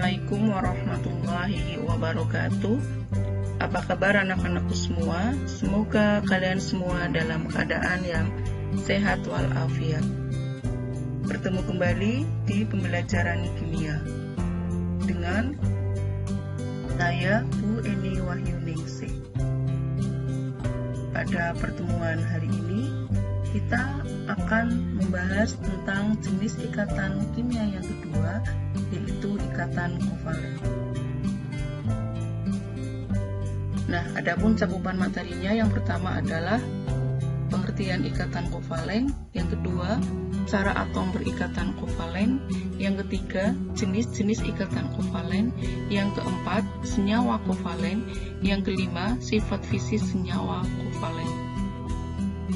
Assalamualaikum warahmatullahi wabarakatuh. Apa kabar anak-anakku semua? Semoga kalian semua dalam keadaan yang sehat walafiat. Bertemu kembali di pembelajaran kimia dengan saya Bu Eni Wahyuningsih. Pada pertemuan hari ini kita akan membahas tentang jenis ikatan kimia yang kedua, yaitu ikatan kovalen. Nah, adapun cakupan materinya, yang pertama adalah pengertian ikatan kovalen, yang kedua cara atom berikatan kovalen, yang ketiga jenis-jenis ikatan kovalen, yang keempat senyawa kovalen, yang kelima sifat fisik senyawa kovalen.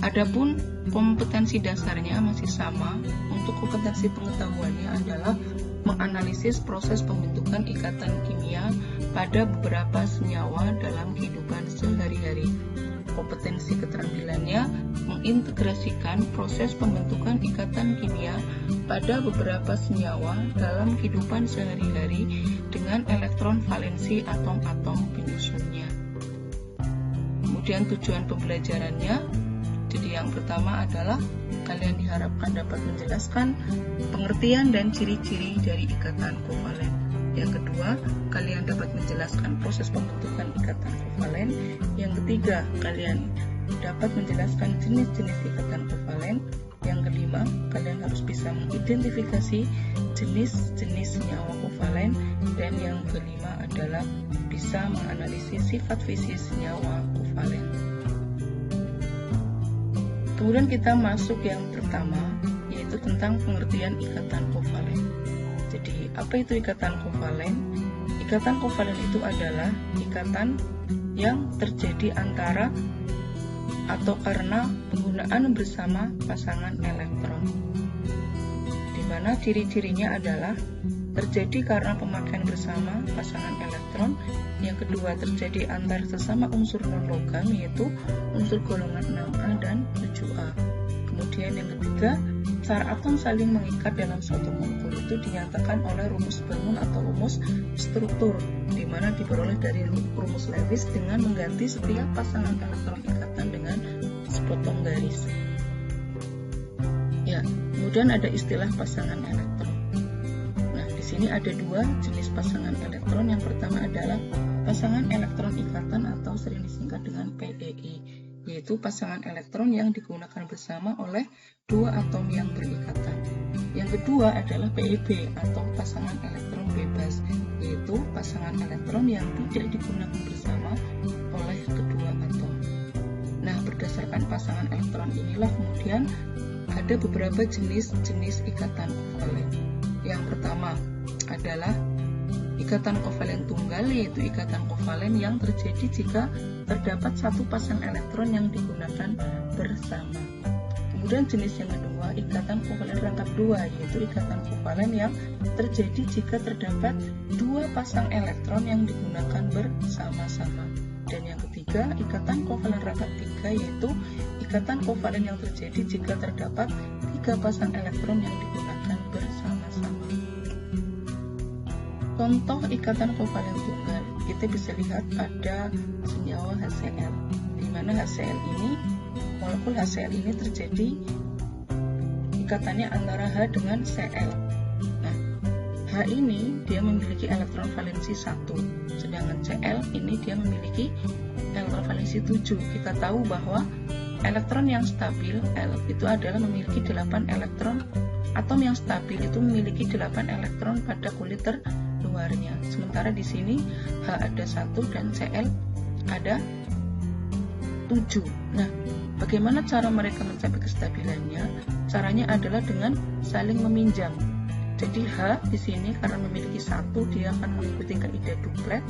Adapun kompetensi dasarnya masih sama. Untuk kompetensi pengetahuannya adalah menganalisis proses pembentukan ikatan kimia pada beberapa senyawa dalam kehidupan sehari-hari. Kompetensi keterampilannya mengintegrasikan proses pembentukan ikatan kimia pada beberapa senyawa dalam kehidupan sehari-hari dengan elektron valensi atom-atom penyusunnya. Kemudian tujuan pembelajarannya, jadi yang pertama adalah kalian diharapkan dapat menjelaskan pengertian dan ciri-ciri dari ikatan kovalen. Yang kedua, kalian dapat menjelaskan proses pembentukan ikatan kovalen. Yang ketiga, kalian dapat menjelaskan jenis-jenis ikatan kovalen. Yang kelima, kalian harus bisa mengidentifikasi jenis-jenis senyawa kovalen. Dan yang kelima adalah bisa menganalisis sifat fisik senyawa kovalen. Kemudian kita masuk yang pertama, yaitu tentang pengertian ikatan kovalen. Jadi, apa itu ikatan kovalen? Ikatan kovalen itu adalah ikatan yang terjadi antara atau karena penggunaan bersama pasangan elektron, di mana ciri-cirinya adalah terjadi karena pemakaian bersama pasangan elektron. Yang kedua, terjadi antar sesama unsur non-logam, yaitu unsur golongan 6A dan 7A. Kemudian yang ketiga, cara atom saling mengikat dalam suatu molekul itu dinyatakan oleh rumus bangun atau rumus struktur, di mana diperoleh dari rumus Lewis dengan mengganti setiap pasangan elektron ikatan dengan sepotong garis. Ya, kemudian ada istilah pasangan elektron. Di sini ada dua jenis pasangan elektron. Yang pertama adalah pasangan elektron ikatan atau sering disingkat dengan PEI, yaitu pasangan elektron yang digunakan bersama oleh dua atom yang berikatan. Yang kedua adalah PEB atau pasangan elektron bebas, yaitu pasangan elektron yang tidak digunakan bersama oleh kedua atom. Nah, berdasarkan pasangan elektron inilah kemudian ada beberapa jenis-jenis ikatan kovalen. Yang pertama adalah ikatan kovalen tunggal, yaitu ikatan kovalen yang terjadi jika terdapat satu pasang elektron yang digunakan bersama. Kemudian jenis yang kedua, ikatan kovalen rangkap dua, yaitu ikatan kovalen yang terjadi jika terdapat dua pasang elektron yang digunakan bersama-sama. Dan yang ketiga, ikatan kovalen rangkap tiga, yaitu ikatan kovalen yang terjadi jika terdapat tiga pasang elektron yang digunakan bersama-sama. Contoh ikatan kovalen tunggal, kita bisa lihat pada senyawa HCl, di mana HCl ini, molekul HCl ini terjadi ikatannya antara H dengan Cl. Nah, H ini dia memiliki elektron valensi 1, sedangkan Cl ini dia memiliki elektron valensi 7. Kita tahu bahwa elektron yang stabil L itu adalah memiliki 8 elektron. Atom yang stabil itu memiliki 8 elektron pada kulit terluarnya. Sementara di sini H ada 1 dan Cl ada 7. Nah, bagaimana cara mereka mencapai kestabilannya? Caranya adalah dengan saling meminjam. Jadi H di sini karena memiliki 1, dia akan mengikuti kaidah duplet,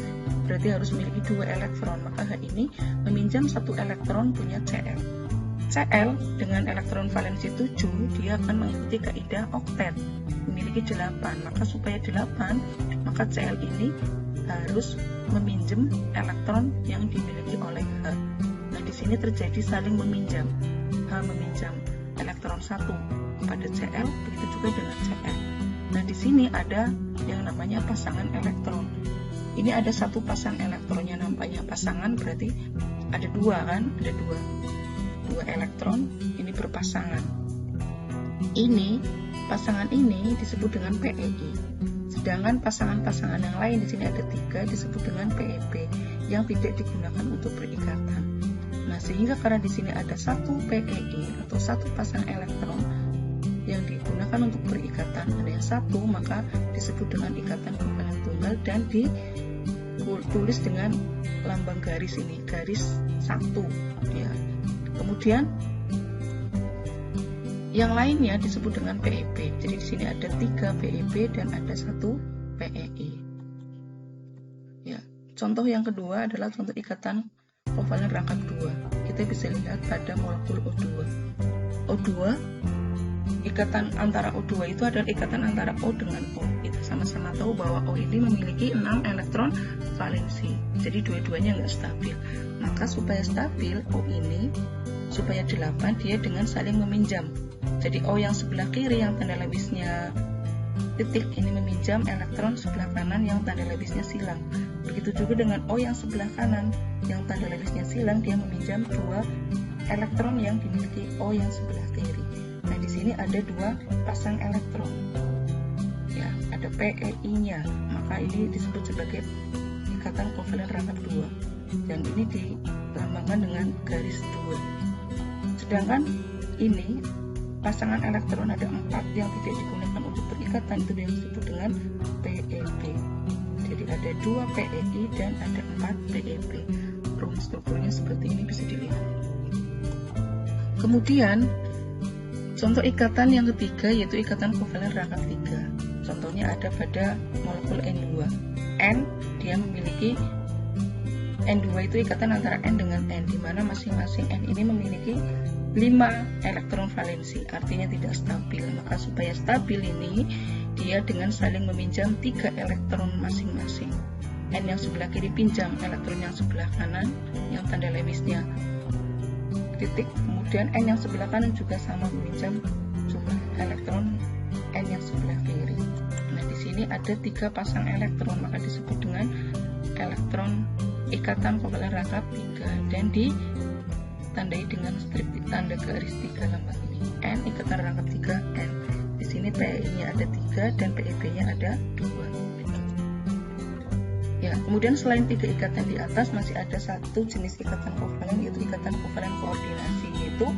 berarti harus memiliki 2 elektron. Maka H ini meminjam 1 elektron punya Cl. Cl dengan elektron valensi 7, dia akan mengikuti kaidah oktet, memiliki 8. Maka supaya 8, maka Cl ini harus meminjam elektron yang dimiliki oleh H. Nah, di sini terjadi saling meminjam. H meminjam elektron 1 pada Cl, begitu juga dengan Cl. Nah, di sini ada yang namanya pasangan elektron. Ini ada satu pasang elektronnya, namanya pasangan, berarti ada dua kan, ada dua elektron ini berpasangan. Ini pasangan ini disebut dengan PEI. Sedangkan pasangan-pasangan yang lain di sini ada 3 disebut dengan PEP yang tidak digunakan untuk berikatan. Nah, sehingga karena di sini ada satu PEI atau satu pasang elektron yang digunakan untuk berikatan ada yang satu, maka disebut dengan ikatan kovalen tunggal dan ditulis dengan lambang garis ini, garis 1 ya. Kemudian yang lainnya disebut dengan PEP. Jadi di sini ada 3 PEP dan ada 1 PEI. Ya, contoh yang kedua adalah contoh ikatan kovalen rangkap 2. Kita bisa lihat pada molekul O2. O2, ikatan antara O2 itu adalah ikatan antara O dengan O. Kita sama-sama tahu bahwa O ini memiliki 6 elektron valensi. Jadi dua-duanya nggak stabil. Maka supaya stabil O ini, supaya 8, dia dengan saling meminjam. Jadi O yang sebelah kiri yang tanda lebisnya titik ini meminjam elektron sebelah kanan yang tanda lebisnya silang. Begitu juga dengan O yang sebelah kanan yang tanda lebisnya silang, dia meminjam 2 elektron yang dimiliki O yang sebelah kiri. Nah, di sini ada 2 pasang elektron. Ya, ada PEI-nya. Maka ini disebut sebagai ikatan kovalen rangkap 2. Dan ini dilambangkan dengan garis 2. Sedangkan ini pasangan elektron ada 4 yang tidak digunakan untuk berikatan, itu yang disebut dengan PEP. Jadi ada 2 PEI dan ada 4 PEP. Ruang strukturnya seperti ini bisa dilihat. Kemudian contoh ikatan yang ketiga yaitu ikatan kovalen rangkap 3. Contohnya ada pada molekul N2. N dia memiliki N2 itu ikatan antara N dengan N, di mana masing-masing N ini memiliki 5 elektron valensi, artinya tidak stabil. Maka supaya stabil ini, dia dengan saling meminjam 3 elektron masing-masing. N yang sebelah kiri pinjam elektron yang sebelah kanan, yang tanda lebisnya titik. Kemudian N yang sebelah kanan juga sama meminjam jumlah elektron N yang sebelah kiri. Nah, di sini ada 3 pasang elektron, maka disebut dengan elektron ikatan kovalen rangkap 3 dan ditandai dengan strip tanda garis 3 lambang ini. N ikatan rangkap 3 N. Di sini PEI-nya ada 3 dan PEP-nya ada 2. Ya, kemudian selain 3 ikatan di atas masih ada satu jenis ikatan kovalen yaitu ikatan kovalen koordinasi, yaitu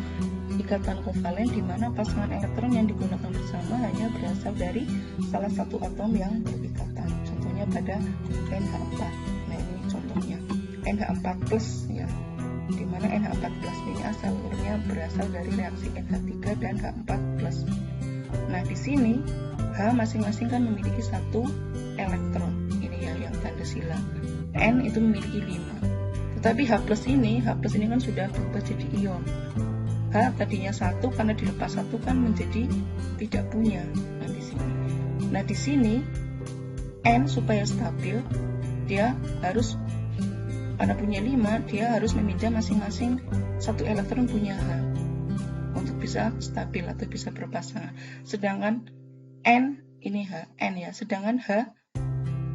ikatan kovalen di mana pasangan elektron yang digunakan bersama hanya berasal dari salah satu atom yang berikatan. Contohnya pada NH4. Nah, ini contohnya NH4+ ya, di mana NH4+ ini asalnya berasal dari reaksi NH3 dan H4+. Nah, di sini H masing-masing kan memiliki 1 elektron. Ini ya yang tanda silang. N itu memiliki 5. Tetapi H+ ini kan sudah berubah jadi ion. H tadinya 1, karena dilepas 1 kan menjadi tidak punya. Nah, di sini N supaya stabil dia harus, karena punya 5, dia harus meminjam masing-masing 1 elektron punya H untuk bisa stabil atau bisa berpasangan. Sedangkan N ini H, N ya, sedangkan H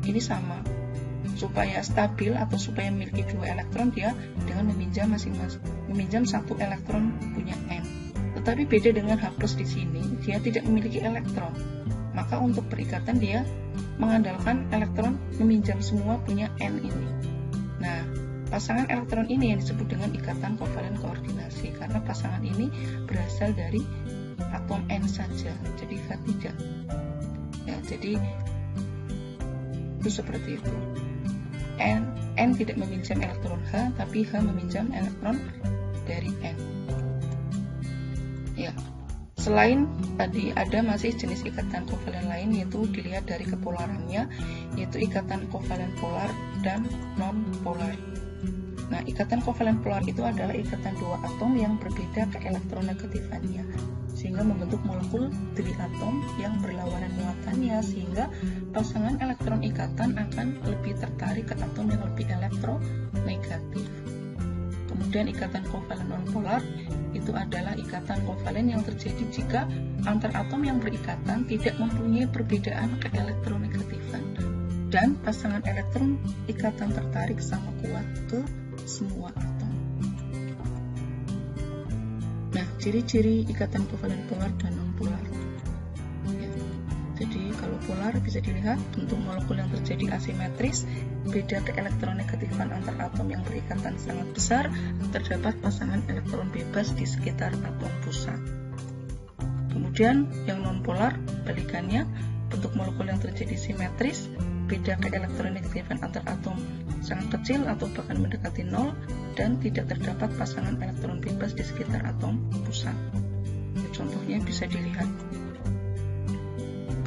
ini sama. Supaya stabil atau supaya memiliki 2 elektron, dia dengan meminjam masing-masing, meminjam 1 elektron punya N. Tetapi beda dengan H+ di sini, dia tidak memiliki elektron. Maka untuk perikatan dia mengandalkan elektron meminjam semua punya N ini. Nah, pasangan elektron ini yang disebut dengan ikatan kovalen koordinasi karena pasangan ini berasal dari atom N saja, jadi H tidak. Ya, jadi itu seperti itu. N tidak meminjam elektron H, tapi H meminjam elektron dari N. Ya. Selain tadi ada masih jenis ikatan kovalen lain, yaitu dilihat dari kepolarannya, yaitu ikatan kovalen polar dan non-polar. Nah, ikatan kovalen polar itu adalah ikatan 2 atom yang berbeda keelektronegatifannya, sehingga membentuk molekul triatom yang berlawanan muatannya, sehingga pasangan elektron ikatan akan lebih tertarik ke atom yang lebih elektronegatif. Kemudian ikatan kovalen nonpolar itu adalah ikatan kovalen yang terjadi jika antar atom yang berikatan tidak mempunyai perbedaan keelektronegatifan dan pasangan elektron ikatan tertarik sama kuat ke semua atom. Nah, ciri-ciri ikatan kovalen polar dan nonpolar. Jadi kalau polar bisa dilihat bentuk molekul yang terjadi asimetris, beda keelektronegatifan antar atom yang berikatan sangat besar, terdapat pasangan elektron bebas di sekitar atom pusat. Kemudian yang nonpolar, balikannya, bentuk molekul yang terjadi simetris, beda keelektronegatifan antar atom sangat kecil atau bahkan mendekati nol, dan tidak terdapat pasangan elektron bebas di sekitar atom pusat. Contohnya bisa dilihat.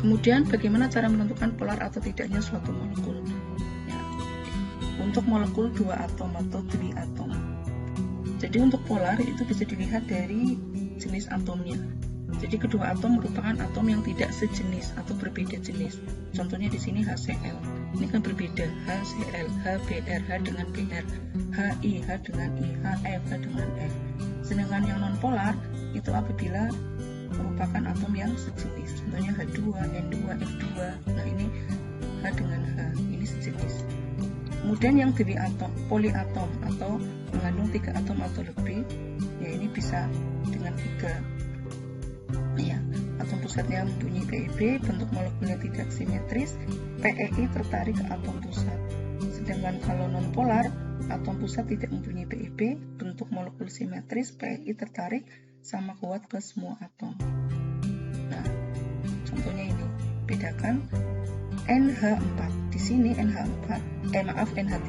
Kemudian bagaimana cara menentukan polar atau tidaknya suatu molekul? Ya, untuk molekul dua atom atau triatom. Jadi untuk polar itu bisa dilihat dari jenis atomnya. Jadi kedua atom merupakan atom yang tidak sejenis atau berbeda jenis. Contohnya di sini HCl. Ini kan berbeda, HCl, HBr, H dengan Br, HI, H dengan I, HF, H dengan F. Sedangkan yang nonpolar itu apabila merupakan atom yang sejenis, contohnya H2, N2, F2. Nah ini H dengan H, ini sejenis. Kemudian yang diatom, poliatom atau mengandung 3 atom atau lebih, ya ini bisa dengan 3. Ya, atom pusatnya mempunyai PEB, bentuk molekulnya tidak simetris, PEI tertarik ke atom pusat. Sedangkan kalau nonpolar, atom pusat tidak mempunyai PEB, bentuk molekul simetris, PEI tertarik sama kuat ke semua atom. Nah, contohnya ini, bedakan NH4. Di sini NH4, NH3,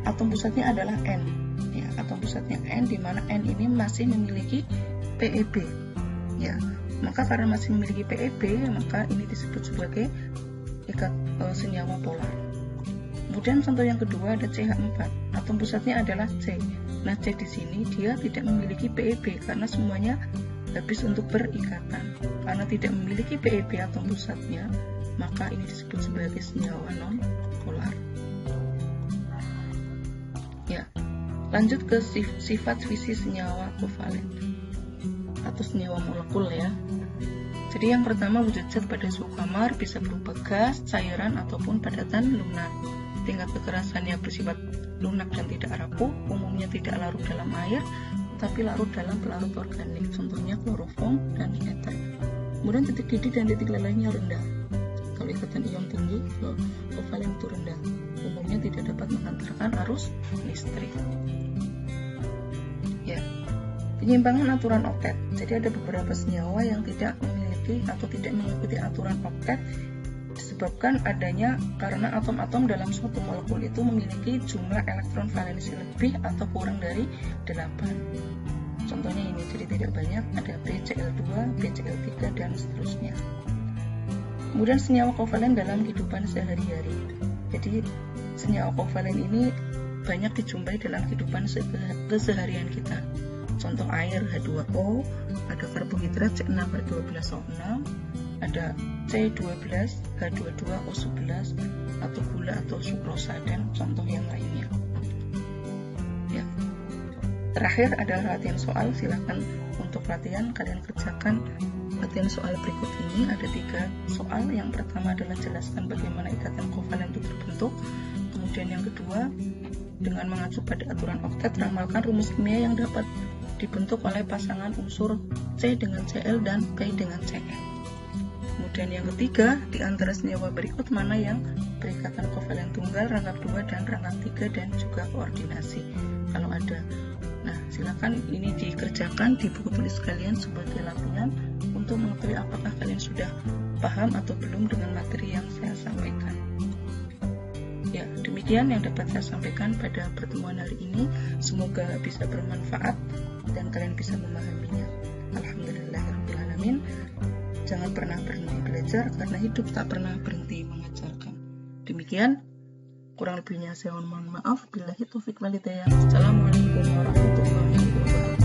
atom pusatnya adalah N. Ya, atom pusatnya N, di mana N ini masih memiliki PEB. Ya, maka karena masih memiliki PEB, maka ini disebut sebagai senyawa polar. Kemudian contoh yang kedua ada CH4. Atom pusatnya adalah C. Nah, C di sini dia tidak memiliki PEB karena semuanya habis untuk berikatan. Karena tidak memiliki PEB atom pusatnya, maka ini disebut sebagai senyawa non-polar. Ya, lanjut ke sifat fisik senyawa kovalen atau senyawa molekul ya. Jadi yang pertama, wujud zat pada suhu kamar bisa berupa gas, cairan ataupun padatan lunak. Tingkat kekerasannya bersifat lunak dan tidak rapuh, umumnya tidak larut dalam air, tetapi larut dalam pelarut organik, contohnya kloroform dan eter. Kemudian titik didih dan titik lelehnya rendah. Kalau ikatan ion tinggi, kovalen itu rendah, umumnya tidak dapat menghantarkan arus listrik. Ya, penyimpangan aturan oktet. Jadi ada beberapa senyawa yang tidak memiliki atau tidak mengikuti aturan oktet, disebabkan adanya karena atom-atom dalam suatu molekul itu memiliki jumlah elektron valensi lebih atau kurang dari 8. Contohnya ini, jadi tidak banyak, ada BCl2, BCl3, dan seterusnya. Kemudian senyawa kovalen dalam kehidupan sehari-hari. Jadi senyawa kovalen ini banyak dijumpai dalam kehidupan keseharian kita. Contoh air H2O, ada karbohidrat C6H12O6, ada C12, H22O11, atau gula atau sukrosa, dan contoh yang lainnya. Ya. Terakhir adalah latihan soal. Silahkan untuk latihan kalian kerjakan latihan soal berikut ini. Ada 3 soal. Yang pertama adalah jelaskan bagaimana ikatan kovalen itu terbentuk. Kemudian yang kedua, dengan mengacu pada aturan oktet, ramalkan rumus kimia yang dapat dibentuk oleh pasangan unsur C dengan Cl dan P dengan Cl. Kemudian yang ketiga, di antara senyawa berikut mana yang berikatan kovalen tunggal, rangkap 2, dan rangkap 3, dan juga koordinasi kalau ada. Nah, silakan ini dikerjakan di buku tulis kalian sebagai latihan untuk mengetahui apakah kalian sudah paham atau belum dengan materi yang saya sampaikan. Ya, demikian yang dapat saya sampaikan pada pertemuan hari ini. Semoga bisa bermanfaat dan kalian bisa memahaminya. Alhamdulillahirrahmanirrahim. Jangan pernah berhenti belajar, karena hidup tak pernah berhenti mengajarkan. Demikian, kurang lebihnya saya mohon maaf. Billahi taufiq wal hidayah. Assalamualaikum warahmatullahi wabarakatuh.